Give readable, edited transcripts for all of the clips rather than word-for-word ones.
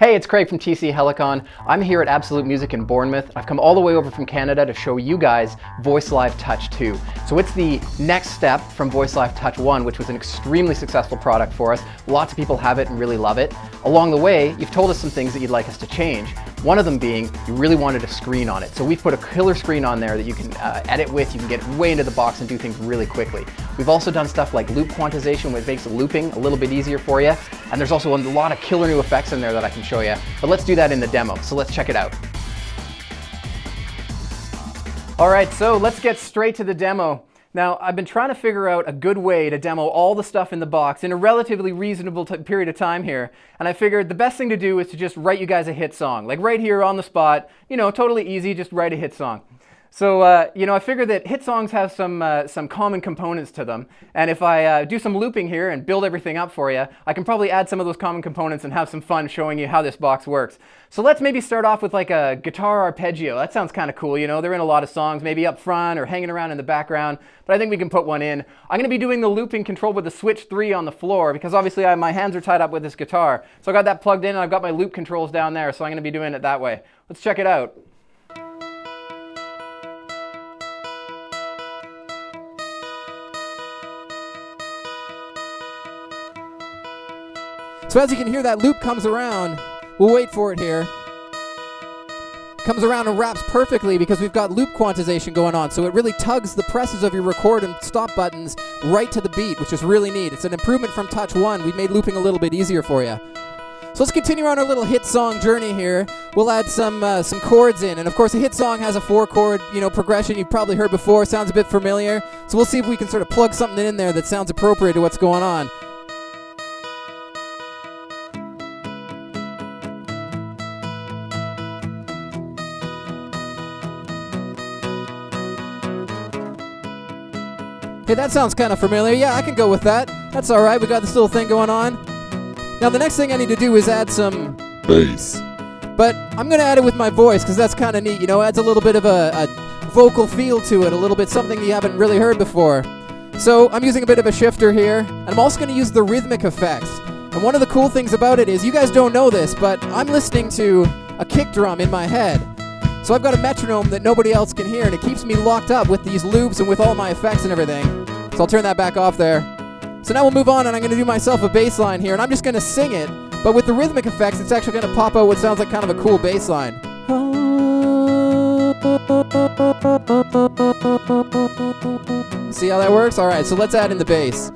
Hey, it's Craig from TC-Helicon. I'm here at Absolute Music in Bournemouth. I've come all the way over from Canada to show you guys VoiceLive Touch 2. So it's the next step from VoiceLive Touch 1, which was an extremely successful product for us. Lots of people have it and really love it. Along the way, you've told us some things that you'd like us to change. One of them being, you really wanted a screen on it. So we've put a killer screen on there that you can edit with, you can get way into the box and do things really quickly. We've also done stuff like loop quantization, which makes looping a little bit easier for you. And there's also a lot of killer new effects in there that I can show you. But let's do that in the demo, so let's check it out. All right, so let's get straight to the demo. Now, I've been trying to figure out a good way to demo all the stuff in the box in a relatively reasonable period of time here. And I figured the best thing to do is to just write you guys a hit song. Like right here on the spot, you know, totally easy, just write a hit song. So, I figured that hit songs have some common components to them. And if I do some looping here and build everything up for you, I can probably add some of those common components and have some fun showing you how this box works. So let's maybe start off with like a guitar arpeggio. That sounds kind of cool, you know, they're in a lot of songs, maybe up front or hanging around in the background, but I think we can put one in. I'm going to be doing the looping controlled with the switch 3 on the floor because obviously my hands are tied up with this guitar. So I got that plugged in and I've got my loop controls down there, so I'm going to be doing it that way. Let's check it out. So as you can hear, that loop comes around. We'll wait for it here. Comes around and wraps perfectly because we've got loop quantization going on. So it really tugs the presses of your record and stop buttons right to the beat, which is really neat. It's an improvement from Touch 1. We've made looping a little bit easier for you. So let's continue on our little hit song journey here. We'll add some chords in. And of course, a hit song has a 4-chord, progression you've probably heard before. Sounds a bit familiar. So we'll see if we can sort of plug something in there that sounds appropriate to what's going on. Hey, that sounds kind of familiar. Yeah, I can go with that. That's all right. We got this little thing going on. Now, the next thing I need to do is add some bass. But I'm going to add it with my voice because that's kind of neat. Adds a little bit of a vocal feel to it, a little bit something you haven't really heard before. So I'm using a bit of a shifter here, and I'm also going to use the rhythmic effects. And one of the cool things about it is, you guys don't know this, but I'm listening to a kick drum in my head. So I've got a metronome that nobody else can hear, and it keeps me locked up with these loops and with all my effects and everything. So I'll turn that back off there. So now we'll move on, and I'm going to do myself a bass line here, and I'm just going to sing it, but with the rhythmic effects, it's actually going to pop out what sounds like kind of a cool bass line. See how that works? All right, so let's add in the bass.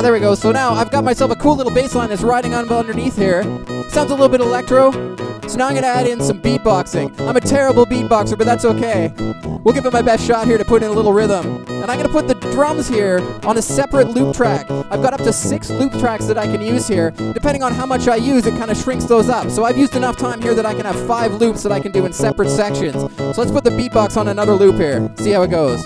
There we go. So now I've got myself a cool little bass line that's riding on underneath here. Sounds a little bit electro. So now I'm going to add in some beatboxing. I'm a terrible beatboxer, but that's okay. We'll give it my best shot here to put in a little rhythm. And I'm going to put the drums here on a separate loop track. I've got up to 6 loop tracks that I can use here. Depending on how much I use, it kind of shrinks those up. So I've used enough time here that I can have 5 loops that I can do in separate sections. So let's put the beatbox on another loop here. See how it goes.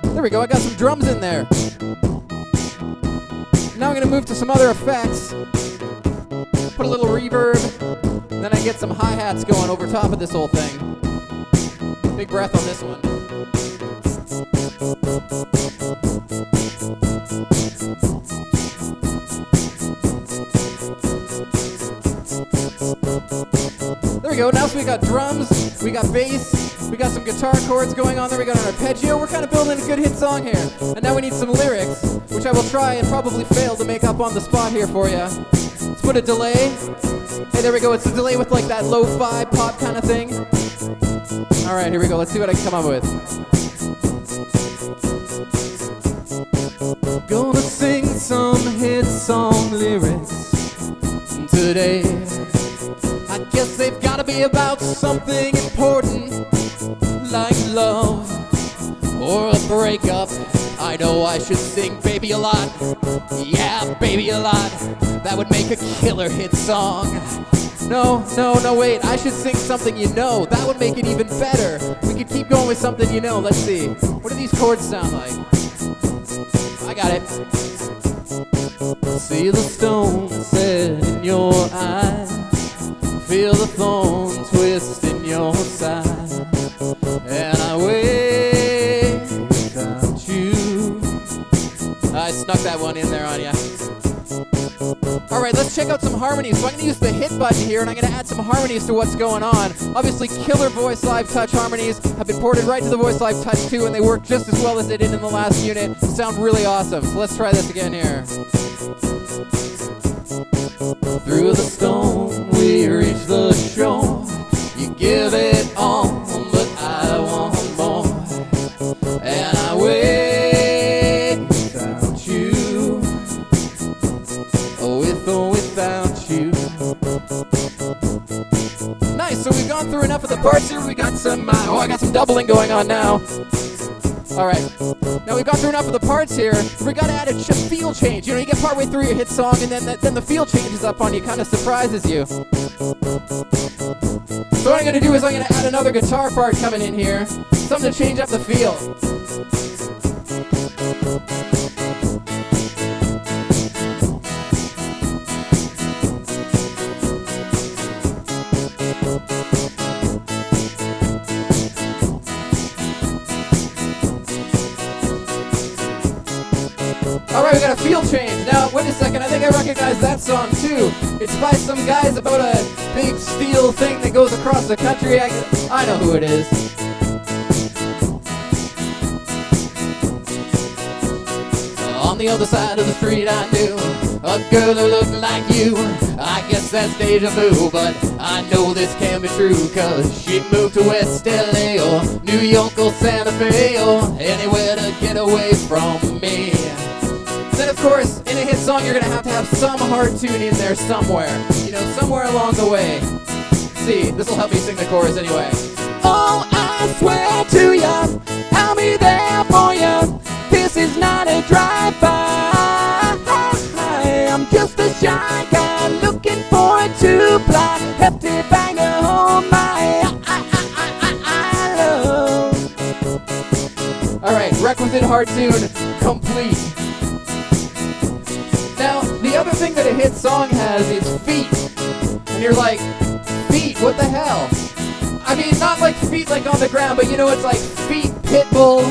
There we go, I got some drums in there. Now I'm going to move to some other effects. Put a little reverb. Then I get some hi-hats going over top of this whole thing. Big breath on this one. There we go, now so we got drums, we got bass, we got some guitar chords going on there, we got an arpeggio. We're kind of building a good hit song here. And now we need some lyrics, which I will try and probably fail to make up on the spot here for you. Let's put a delay. Hey, there we go, it's a delay with like that lo-fi pop kind of thing. Alright, here we go, let's see what I can come up with. Gonna sing some hit song lyrics. today. I guess they've gotta be about something important, like love or a breakup. I know I should sing Baby a lot. Yeah, Baby a lot. That would make a killer hit song. No, wait, I should sing Something You Know. That would make it even better. We could keep going with Something You Know. Let's see. What do these chords sound like? I got it. See the stone set in your eye. Feel the thorn twist in your side. And I wait without you. I snuck that one in there on ya. Alright, let's check out some harmonies. So I'm going to use the hit button here, and I'm going to add some harmonies to what's going on. Obviously, killer VoiceLive Touch harmonies have been ported right to the VoiceLive Touch 2, and they work just as well as they did in the last unit. Sound really awesome. So let's try this again here. Through the storm, we reach the shore. You give it all, but I want more. And I wait without you. With or without you. Nice, so we've gone through enough of the parts here. We got some, I got some doubling going on now. Alright, now we've gone through enough of the parts here. We gotta add a feel change. You know, you get partway through your hit song and then the feel changes up on you, kind of surprises you. So what I'm gonna do is I'm gonna add another guitar part coming in here. Something to change up the feel. Alright, we got a feel change. Now, wait a second, I think I recognize that song too. It's by some guys about a big steel thing that goes across the country. I know who it is. On the other side of the street I knew a girl who looked like you. I guess that's deja vu, but I know this can be true, cause she moved to West LA or New York or Santa Fe or anywhere to get away from me. Then of course, in a hit song you're gonna have some hard tune in there somewhere. You know, somewhere along the way. See, this will help me sing the chorus anyway. Oh, I swear to you, I'll be there for you. This is not a drive-by. I'm just a shy guy looking for a two-ply hefty bang to hold my love. Alright, requisite hard tune complete. Now, the other thing that a hit song has is feet. And you're like, feet, what the hell? I mean, not like feet like on the ground, but you know, it's like feet Pitbull,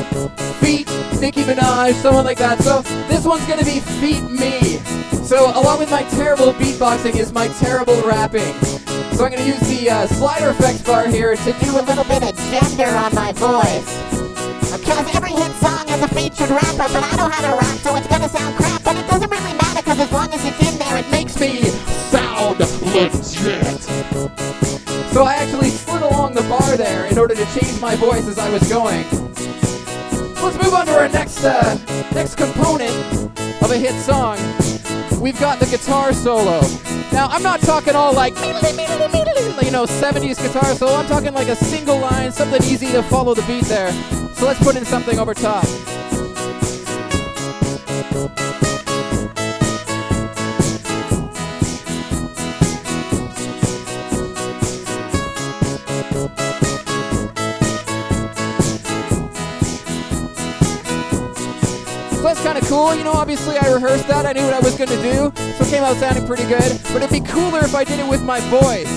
feet Nicki Minaj, someone like that. So this one's gonna be feet me. So along with my terrible beatboxing is my terrible rapping. So I'm gonna use the slider effects bar here to do a little bit of gender on my voice. Because every hit song has a featured rapper, but I know how to rap, so it's gonna sound crap. But it doesn't really matter, because as long as it's in there, it makes me sound legit. So I actually slid along the bar there in order to change my voice as I was going. Let's move on to our next component of a hit song. We've got the guitar solo. Now, I'm not talking all like, you know, 70s guitar solo. I'm talking like a single line, something easy to follow the beat there. So let's put in something over top. So that's kind of cool, you know, obviously I rehearsed that, I knew what I was going to do, so it came out sounding pretty good, but it'd be cooler if I did it with my voice.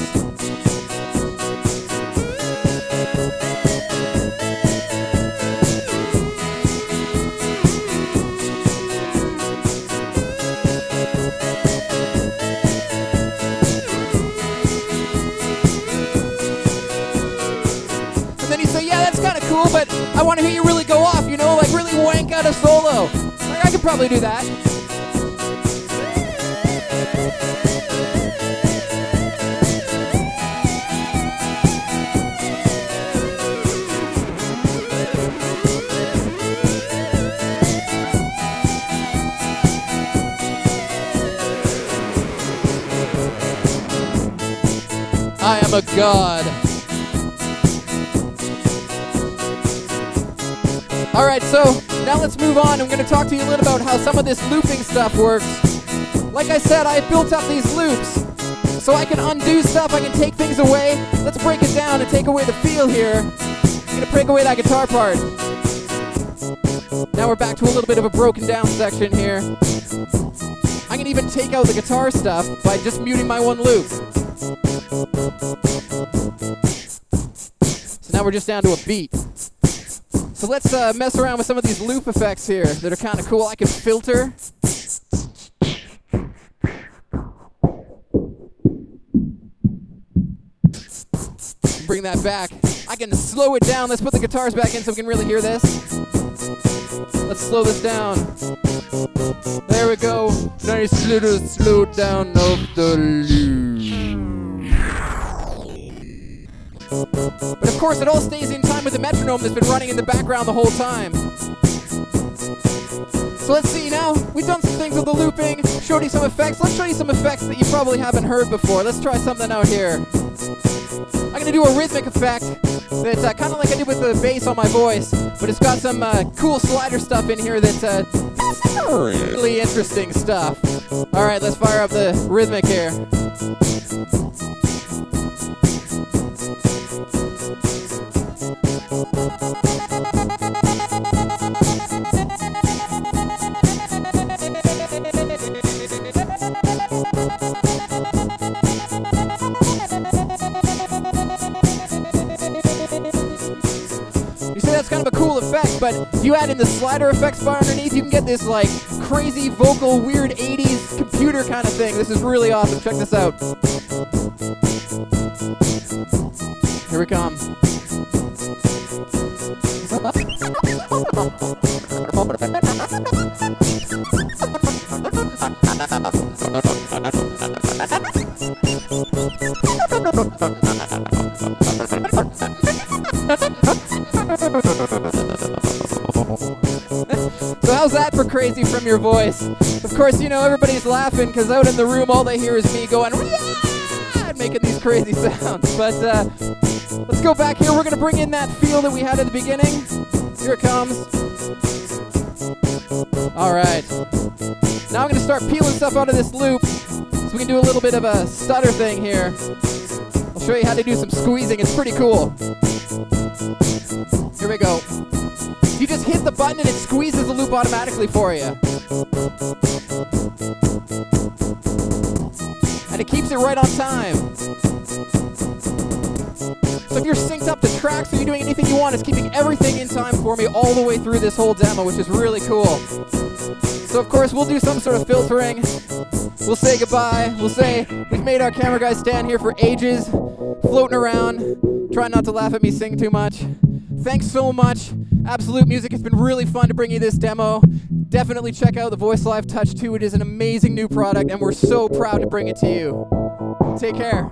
And then you say, yeah, that's kind of cool, but I want to hear you really go off, you know, like really wank out a solo. I could probably do that. I am a god. Alright, so now let's move on. I'm going to talk to you a little about how some of this looping stuff works. Like I said, I built up these loops so I can undo stuff, I can take things away. Let's break it down and take away the feel here. I'm going to break away that guitar part. Now we're back to a little bit of a broken down section here. I can even take out the guitar stuff by just muting my one loop. So now we're just down to a beat. So let's mess around with some of these loop effects here that are kind of cool. I can filter. Bring that back. I can slow it down. Let's put the guitars back in so we can really hear this. Let's slow this down. There we go. Nice little slow down of the loop. But of course it all stays in time with the metronome that's been running in the background the whole time. So let's see now. We've done some things with the looping, showed you some effects. Let's show you some effects that you probably haven't heard before. Let's try something out here. I'm going to do a rhythmic effect that's kind of like I did with the bass on my voice, but it's got some cool slider stuff in here that's really interesting stuff. Alright, let's fire up the rhythmic here. That's kind of a cool effect, but if you add in the slider effects bar underneath, you can get this like crazy vocal, weird 80s computer kind of thing. This is really awesome. Check this out. Here we come. So how's that for crazy from your voice? Of course, you know, everybody's laughing because out in the room all they hear is me going and making these crazy sounds. But let's go back here. We're going to bring in that feel that we had at the beginning. Here it comes. Alright. Now I'm going to start peeling stuff out of this loop so we can do a little bit of a stutter thing here. I'll show you how to do some squeezing. It's pretty cool. Here we go. You just hit the button and it squeezes the loop automatically for you. And it keeps it right on time. So if you're synced up to tracks or you're doing anything you want, it's keeping everything in time for me all the way through this whole demo, which is really cool. So of course we'll do some sort of filtering. We'll say goodbye. We'll say we've made our camera guys stand here for ages, floating around. Try not to laugh at me sing too much. Thanks so much. Absolute Music. It's been really fun to bring you this demo. Definitely check out the VoiceLive Touch 2. It is an amazing new product, and we're so proud to bring it to you. Take care.